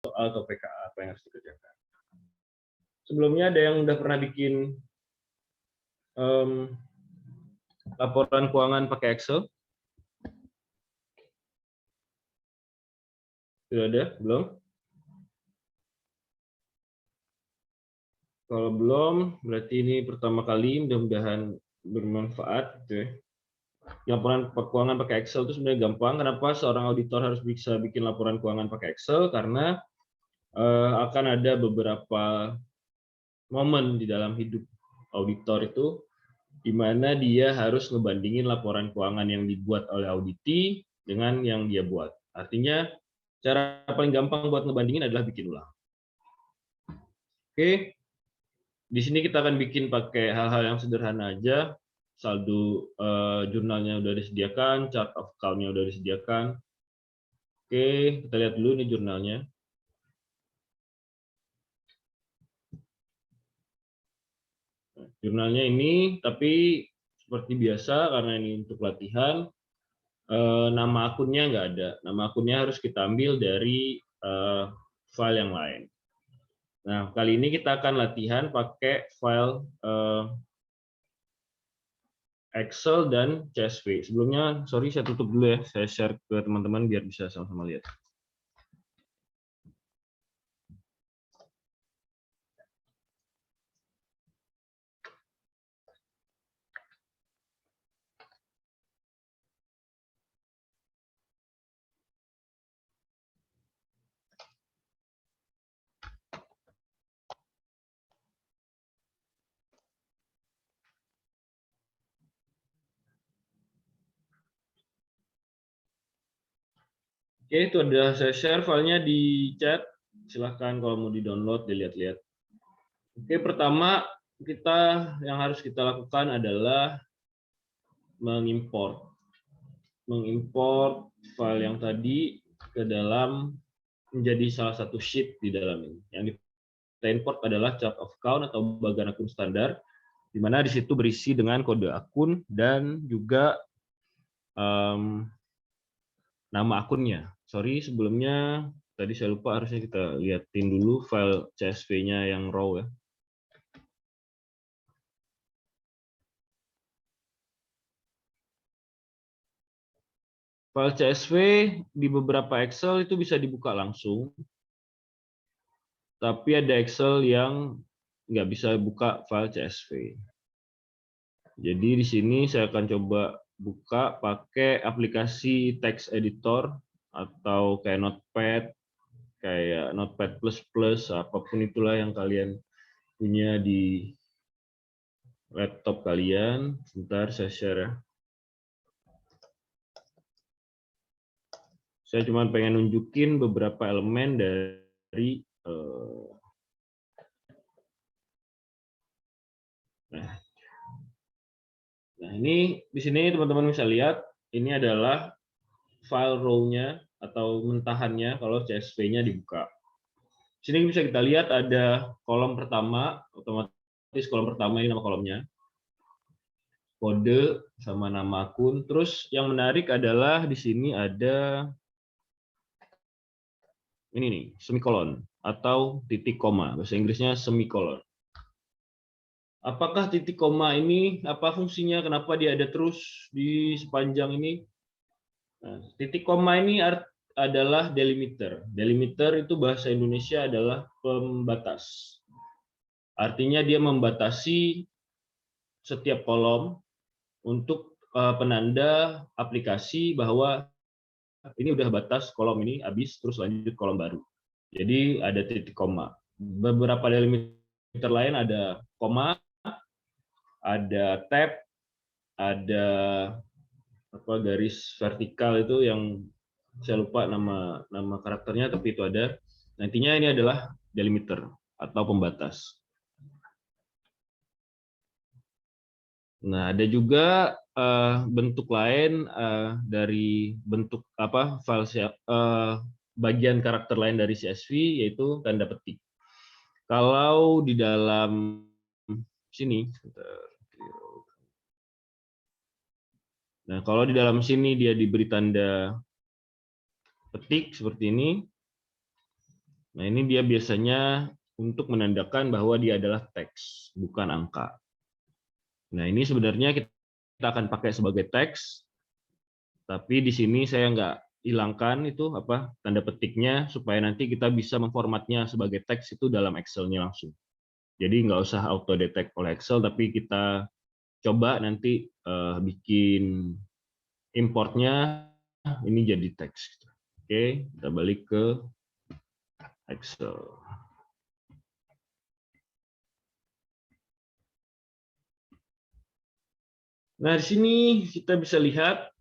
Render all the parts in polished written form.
soal atau PKA apa yang harus dikerjakan. Sebelumnya ada yang udah pernah bikin laporan keuangan pakai Excel? Sudah ada? Belum? Kalau belum, berarti ini pertama kali, mudah-mudahan bermanfaat. Gitu ya. Laporan keuangan pakai Excel itu sebenarnya gampang. Kenapa seorang auditor harus bisa bikin laporan keuangan pakai Excel? Karena akan ada beberapa momen di dalam hidup auditor itu di mana dia harus ngebandingin laporan keuangan yang dibuat oleh auditi dengan yang dia buat. Artinya, cara paling gampang buat ngebandingin adalah bikin ulang. Oke, di sini kita akan bikin pakai hal-hal yang sederhana aja. Saldo jurnalnya udah disediakan, chart of account-nya udah disediakan. Oke, kita lihat dulu nih jurnalnya. Jurnalnya ini, tapi seperti biasa karena ini untuk latihan, nama akunnya nggak ada. Nama akunnya harus kita ambil dari file yang lain. Nah, kali ini kita akan latihan pakai file Excel dan CSV. Sebelumnya, sorry saya tutup dulu ya. Saya share ke teman-teman biar bisa sama-sama lihat. Oke, itu ada saya share filenya di chat. Silahkan kalau mau di-download, dilihat-lihat. Oke, pertama yang harus kita lakukan adalah mengimport file yang tadi ke dalam menjadi salah satu sheet di dalam ini. Yang kita import adalah chart of account atau bagian akun standar, di mana di situ berisi dengan kode akun dan juga nama akunnya. Sorry, sebelumnya tadi saya lupa, harusnya kita liatin dulu file CSV-nya yang raw ya. File CSV di beberapa Excel itu bisa dibuka langsung, tapi ada Excel yang nggak bisa buka file CSV. Jadi di sini saya akan coba buka pakai aplikasi text editor atau kayak Notepad++, apapun itulah yang kalian punya di laptop kalian. Sebentar saya share ya. Saya cuma pengen nunjukin beberapa elemen dari nah ini di sini teman-teman bisa lihat ini adalah file raw-nya atau mentahannya kalau CSV-nya dibuka. Di sini bisa kita lihat ada kolom pertama, otomatis kolom pertama ini nama kolomnya, kode sama nama akun. Terus yang menarik adalah di sini ada ini nih, semikolon atau titik koma. Bahasa Inggrisnya semikolon. Apakah titik koma ini, apa fungsinya, kenapa dia ada terus di sepanjang ini? Nah, titik koma ini adalah delimiter. Delimiter itu bahasa Indonesia adalah pembatas. Artinya dia membatasi setiap kolom untuk penanda aplikasi bahwa ini udah batas kolom ini habis, terus lanjut kolom baru. Jadi ada titik koma. Beberapa delimiter lain ada koma, ada tab, ada garis vertikal itu yang saya lupa nama karakternya, tapi itu ada. Nantinya ini adalah delimiter atau pembatas. Nah, ada juga bentuk lain dari bentuk file bagian karakter lain dari CSV, yaitu tanda petik. Kalau di dalam sini, nah kalau di dalam sini dia diberi tanda petik seperti ini, Nah, ini dia biasanya untuk menandakan bahwa dia adalah teks, bukan angka. Nah, ini sebenarnya kita akan pakai sebagai teks, tapi di sini saya nggak hilangkan itu apa tanda petiknya supaya nanti kita bisa memformatnya sebagai teks itu dalam Excel-nya langsung. Jadi nggak usah auto detect oleh Excel, tapi kita coba nanti bikin importnya ini jadi teks. Oke, kita balik ke Excel. Nah, di sini kita bisa lihat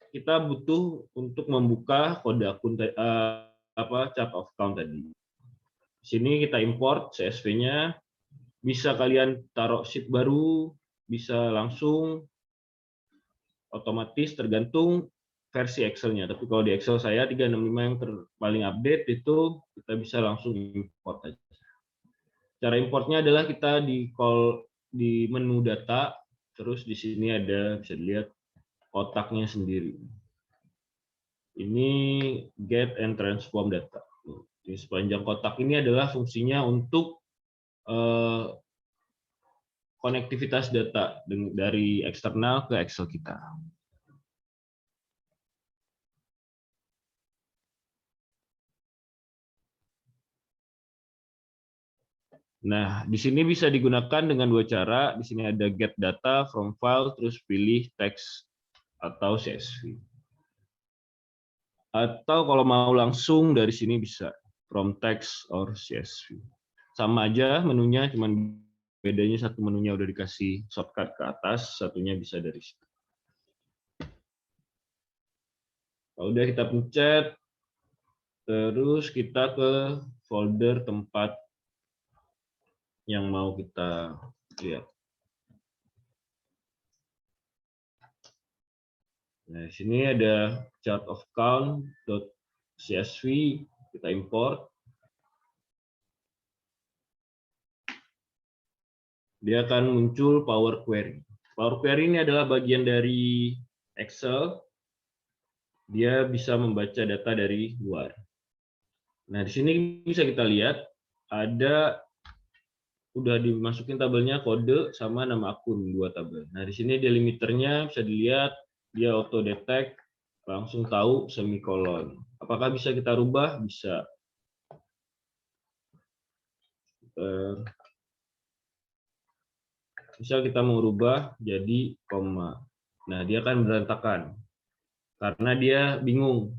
kita butuh untuk membuka kode akun chart of account tadi. Di sini kita import CSV-nya, bisa kalian taruh sheet baru, bisa langsung otomatis tergantung versi Excel-nya. Tapi kalau di Excel saya 365 yang paling update itu kita bisa langsung import aja. Cara importnya adalah kita di menu data, terus di sini ada bisa dilihat kotaknya sendiri. Ini get and transform data. Di sepanjang kotak ini adalah fungsinya untuk konektivitas data dari eksternal ke Excel kita. Nah, di sini bisa digunakan dengan dua cara. Di sini ada get data from file, terus pilih text atau CSV. Atau kalau mau langsung dari sini bisa from text or CSV. Sama aja menunya, cuman bedanya satu menunya udah dikasih shortcut ke atas, satunya bisa dari situ. Kalau udah kita pencet, terus kita ke folder tempat yang mau kita lihat. Nah, di sini ada chart of count.csv, kita import. Dia akan muncul Power Query. Power Query ini adalah bagian dari Excel. Dia bisa membaca data dari luar. Nah, di sini bisa kita lihat ada udah dimasukin tabelnya kode sama nama akun, dua tabel. Nah, di sini delimiternya bisa dilihat dia auto detect, langsung tahu semikolon. Apakah bisa kita rubah? Bisa. Misal kita mau rubah jadi koma. Nah, dia akan berantakan karena dia bingung.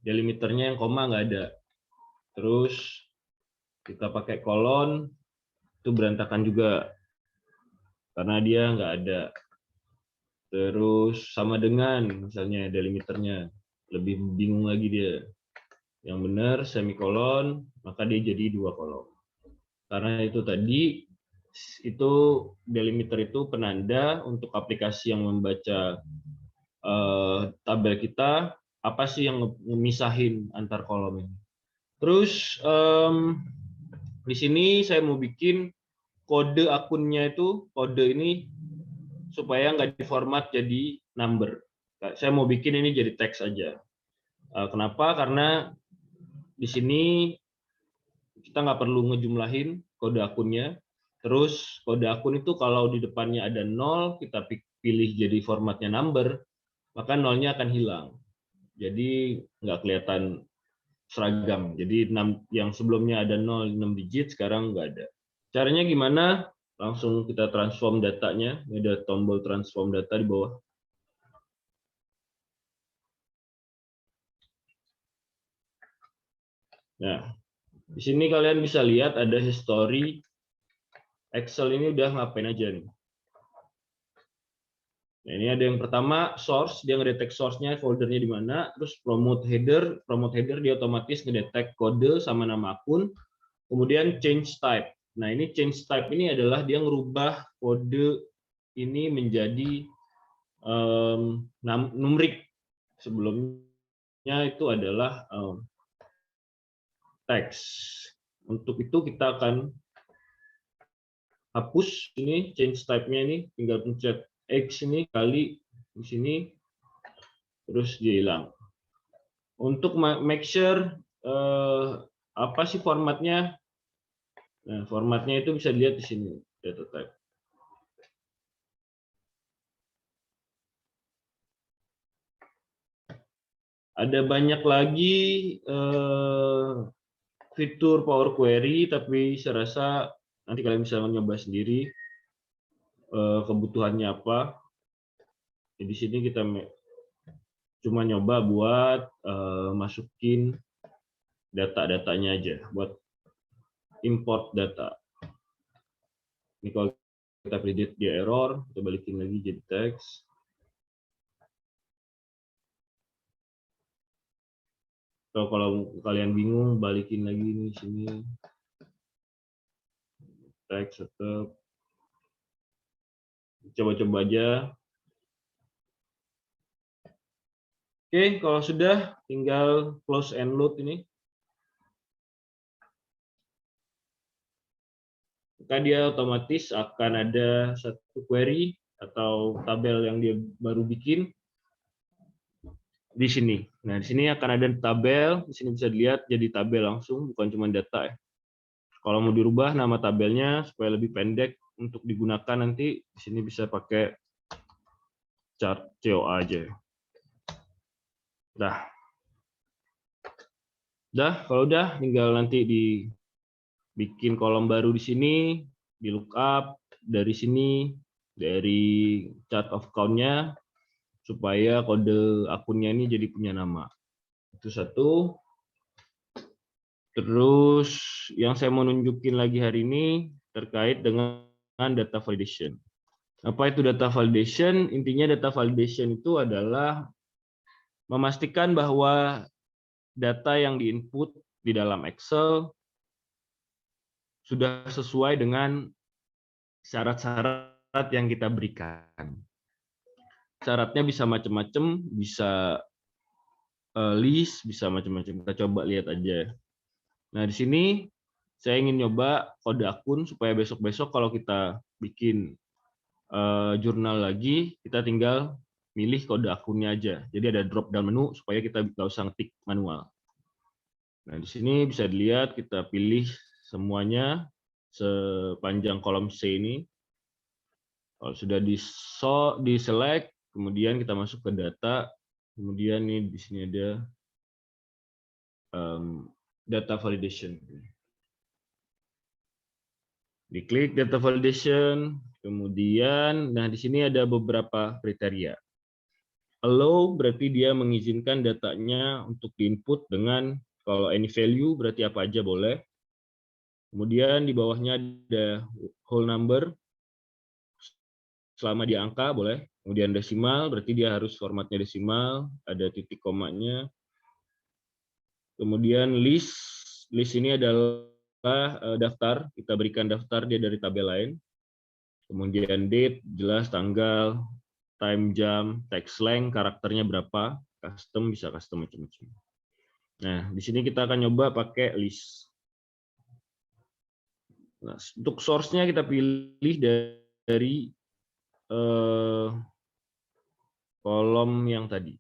Delimiternya yang koma nggak ada. Terus kita pakai kolon, itu berantakan juga karena dia nggak ada. Terus sama dengan misalnya delimiternya, lebih bingung lagi dia. Yang benar semikolon, maka dia jadi dua kolom. Karena itu tadi itu delimiter itu penanda untuk aplikasi yang membaca tabel kita apa sih yang memisahin antar kolom ini. Terus di sini saya mau bikin kode akunnya itu, kode ini supaya nggak diformat jadi number. Saya mau bikin ini jadi teks aja. Kenapa? Karena di sini kita nggak perlu ngejumlahin kode akunnya. Terus kode akun itu kalau di depannya ada 0, kita pilih jadi formatnya number, maka nolnya akan hilang. Jadi nggak kelihatan seragam. Jadi yang sebelumnya ada 0, 6 digit, sekarang nggak ada. Caranya gimana? Langsung kita transform datanya. Ini ada tombol transform data di bawah. Nah, di sini kalian bisa lihat ada history. Excel ini udah ngapain aja nih. Nah, ini ada yang pertama, source, dia ngedetek source-nya, foldernya di mana. Terus promote header dia otomatis ngedetek kode sama nama akun. Kemudian change type. Nah, ini change type ini adalah dia ngerubah kode ini menjadi numerik. Sebelumnya itu adalah teks. Untuk itu kita akan hapus ini change type-nya ini, tinggal pencet X ini kali di sini, terus dia hilang. Untuk make sure Apa sih formatnya? Nah, formatnya itu bisa dilihat di sini, data type. Ada banyak lagi fitur Power Query, tapi saya rasa nanti kalian bisa mencoba sendiri kebutuhannya apa. Di sini kita cuma nyoba buat masukin data-datanya aja, buat import data. Ini kalau kita predict dia error, kita balikin lagi jadi teks. Kalau kalian bingung, balikin lagi nih sini teks tetap. Coba-coba aja. Oke, kalau sudah tinggal close and load ini. Maka dia otomatis akan ada satu query atau tabel yang dia baru bikin di sini. Nah, di sini akan ada tabel, di sini bisa dilihat jadi tabel langsung, bukan cuma data ya. Kalau mau dirubah nama tabelnya supaya lebih pendek untuk digunakan nanti, di sini bisa pakai chart COA aja. Kalau udah tinggal nanti dibikin kolom baru di sini, di lookup dari sini, dari chart of count-nya, supaya kode akunnya ini jadi punya nama. Itu satu. Terus yang saya mau nunjukin lagi hari ini terkait dengan data validation. Apa itu data validation? Intinya data validation itu adalah memastikan bahwa data yang diinput di dalam Excel sudah sesuai dengan syarat-syarat yang kita berikan. Syaratnya bisa macam-macam, bisa list, bisa macam-macam. Kita coba lihat aja. Nah, di sini saya ingin nyoba kode akun supaya besok-besok kalau kita bikin jurnal lagi, kita tinggal milih kode akunnya aja. Jadi ada drop down menu supaya kita nggak usah ngetik manual. Nah, di sini bisa dilihat kita pilih semuanya sepanjang kolom C ini. Kalau sudah di select, kemudian kita masuk ke data, kemudian nih di sini ada data validation. Diklik data validation, kemudian, nah di sini ada beberapa kriteria. Allow berarti dia mengizinkan datanya untuk diinput dengan kalau any value berarti apa aja boleh. Kemudian di bawahnya ada whole number, selama di angka boleh. Kemudian desimal berarti dia harus formatnya desimal, ada titik komanya. Kemudian list ini adalah daftar, kita berikan daftar dia dari tabel lain. Kemudian date, jelas tanggal, time, jam, text length, karakternya berapa, custom, bisa custom macam-macam. Nah, di sini kita akan nyoba pakai list. Nah, untuk source-nya kita pilih dari kolom yang tadi,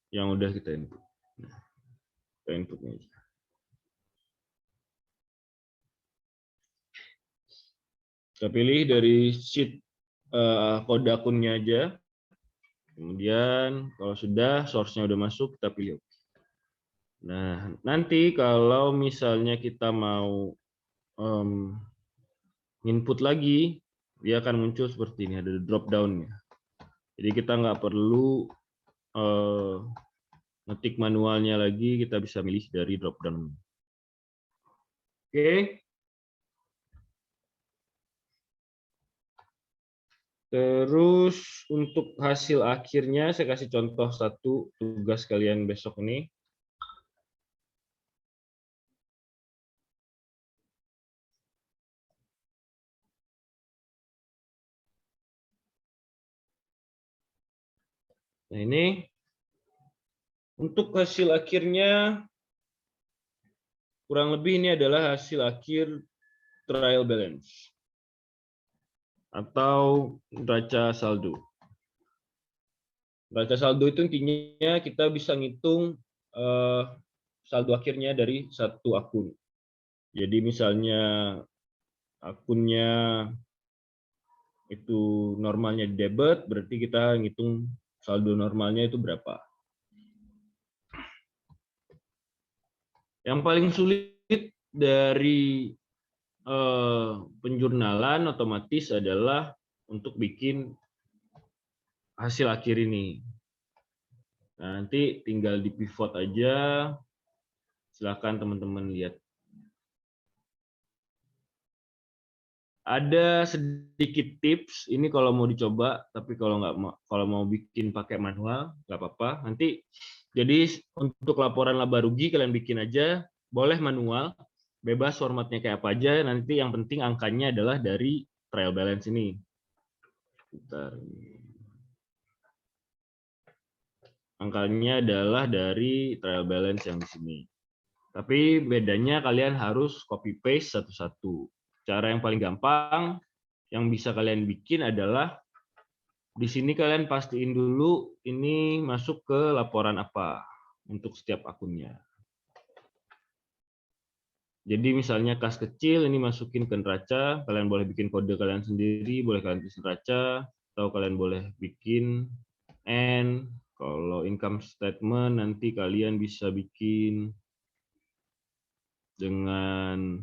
yang udah kita input. Nah, kita inputnya aja. Kita pilih dari sheet kode akunnya aja. Kemudian kalau sudah source-nya udah masuk, kita pilih OK. Nah, nanti kalau misalnya kita mau input lagi, dia akan muncul seperti ini, ada drop down-nya. Jadi kita nggak perlu ngetik manualnya lagi, kita bisa milih dari drop down. Oke. Terus untuk hasil akhirnya saya kasih contoh satu tugas kalian besok ini. Nah, ini untuk hasil akhirnya kurang lebih ini adalah hasil akhir trial balance atau neraca saldo. Neraca saldo itu intinya kita bisa ngitung saldo akhirnya dari satu akun. Jadi misalnya akunnya itu normalnya di debit, berarti kita ngitung saldo normalnya itu berapa. Yang paling sulit dari penjurnalan otomatis adalah untuk bikin hasil akhir ini. Nah, nanti tinggal di pivot aja. Silakan teman-teman lihat. Ada sedikit tips ini kalau mau dicoba, tapi kalau mau bikin pakai manual nggak apa-apa. Nanti jadi untuk laporan laba rugi kalian bikin aja, boleh manual, bebas formatnya kayak apa aja. Nanti yang penting angkanya adalah dari trial balance ini. Bentar. Angkanya adalah dari trial balance yang di sini. Tapi bedanya kalian harus copy paste satu-satu. Cara yang paling gampang yang bisa kalian bikin adalah di sini kalian pastiin dulu ini masuk ke laporan apa untuk setiap akunnya. Jadi misalnya kas kecil ini masukin ke neraca, kalian boleh bikin kode kalian sendiri, boleh kalian tulis neraca, atau kalian boleh bikin N. Kalau income statement nanti kalian bisa bikin dengan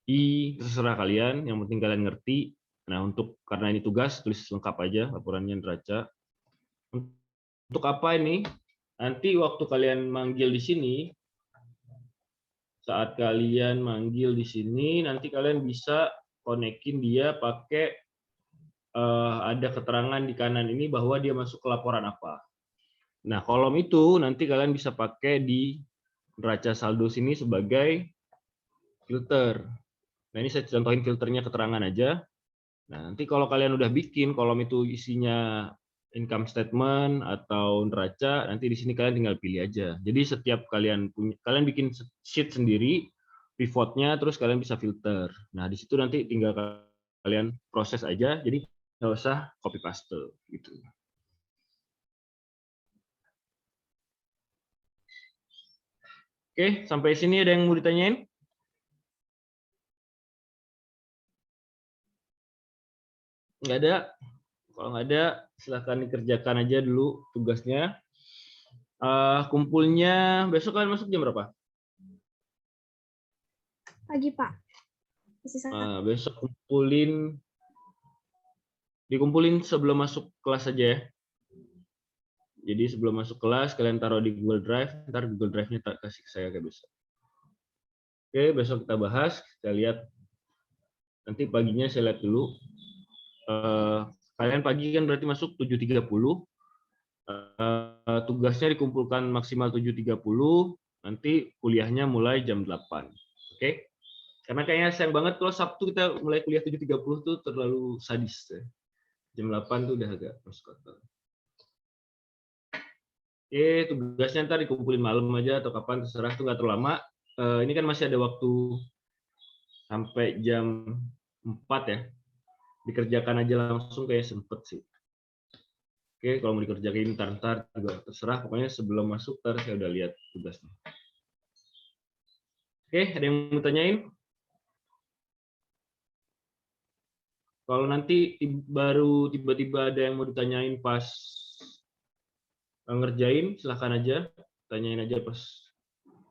I, terserah kalian, yang penting kalian ngerti. Nah, karena ini tugas, tulis lengkap aja laporannya neraca. Untuk apa ini? Nanti waktu kalian manggil di sini, saat kalian manggil di sini, nanti kalian bisa konekin dia pakai ada keterangan di kanan ini bahwa dia masuk ke laporan apa. Nah, kolom itu nanti kalian bisa pakai di neraca saldo sini sebagai filter. Nah, ini saya contohin filternya keterangan aja. Nah, nanti kalau kalian udah bikin kolom itu isinya income statement atau neraca, nanti di sini kalian tinggal pilih aja. Jadi setiap kalian bikin sheet sendiri, pivotnya, terus kalian bisa filter. Nah, di situ nanti tinggal kalian proses aja, jadi nggak usah copy paste gitu. Oke, sampai sini ada yang mau ditanyain? Nggak ada. Kalau nggak ada, silahkan dikerjakan aja dulu tugasnya. Kumpulnya besok kalian masuk jam berapa? Pagi, Pak. Besok dikumpulin sebelum masuk kelas aja ya. Jadi sebelum masuk kelas kalian taruh di Google Drive, ntar Google Drive-nya kasih ke saya kayak besok. Oke, besok kita bahas, kita lihat. Nanti paginya saya lihat dulu. Kalian pagi kan berarti masuk 7.30. Tugasnya dikumpulkan maksimal 7.30, nanti kuliahnya mulai jam 8. Oke? Karena kayaknya sayang banget kalau Sabtu kita mulai kuliah 7.30 tuh terlalu sadis. Ya. Jam 8 tuh udah agak masuk akal. Oke, tugasnya ntar dikumpulin malam aja atau kapan terserah, tuh nggak terlalu lama. Ini kan masih ada waktu sampai jam 4 ya. Dikerjakan aja langsung kayak sempet sih. Oke, kalau mau dikerjain ntar juga terserah. Pokoknya sebelum masuk ntar saya udah lihat tugasnya. Oke, ada yang mau tanyain? Kalau nanti baru tiba-tiba ada yang mau ditanyain pas ngerjain, silahkan aja. Tanyain aja pas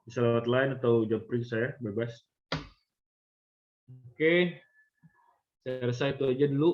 bisa lewat line atau japri saya, bebas. Oke, saya rasa itu aja dulu.